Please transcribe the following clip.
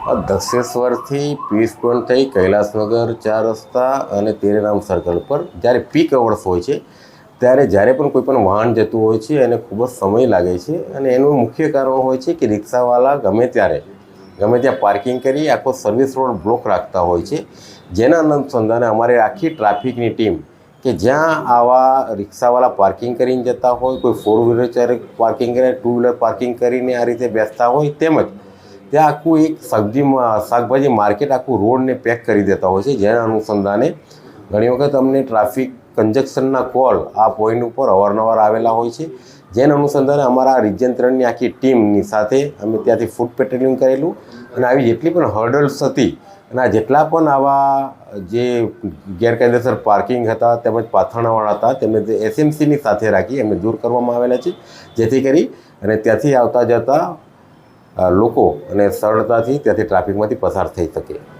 દક્ષેશ્વરથી piece point થઈ કૈલાસનગર 4 રસ્તા અને તેરેરામ સર્કલ પર જ્યારે પીક અવર્સ હોય છે ત્યારે જ્યારે પણ કોઈ પણ વાહન જતું હોય છે એને ખૂબ જ સમય લાગે છે અને એનું મુખ્ય કારણ હોય છે કે રિક્ષાવાળા ગમે ત્યાં પાર્કિંગ કરી આખો સર્વિસ રોડ બ્લોક રાખતા હોય છે, જેના અનુસંધાને અમારે આખી ટ્રાફિકની ટીમ કે જ્યાં આવા રિક્ષાવાળા પાર્કિંગ કરીને જતા હોય, કોઈ 4 વ્હીલર પાર્કિંગ કરે, 2 વ્હીલર પાર્કિંગ કરીને આ રીતે બેસતા હોય, તેમજ ત્યાં આખું એક શાકભાજી માર્કેટ આખું રોડને પેક કરી દેતા હોય છે, જેના અનુસંધાને ઘણી વખત અમને ટ્રાફિક કન્જક્શનના કોલ આ પોઈન્ટ ઉપર અવારનવાર આવેલા હોય છે, જેના અનુસંધાને અમારા રિજન 3ની આખી ટીમની સાથે અમે ત્યાંથી ફૂટ પેટ્રોલિંગ કરેલું અને આવી જેટલી પણ હર્ડલ્સ હતી અને આ જેટલા પણ આવા જે ગેરકાયદેસર પાર્કિંગ હતા તેમજ પાથરણાવાળા હતા તેમને એસએમસીની સાથે રાખી એમને દૂર કરવામાં આવેલા છે, જેથી કરી અને ત્યાંથી આવતા જતા લોકો અને સરળતાથી ત્યાંથી ટ્રાફિકમાંથી પસાર થઈ શકે.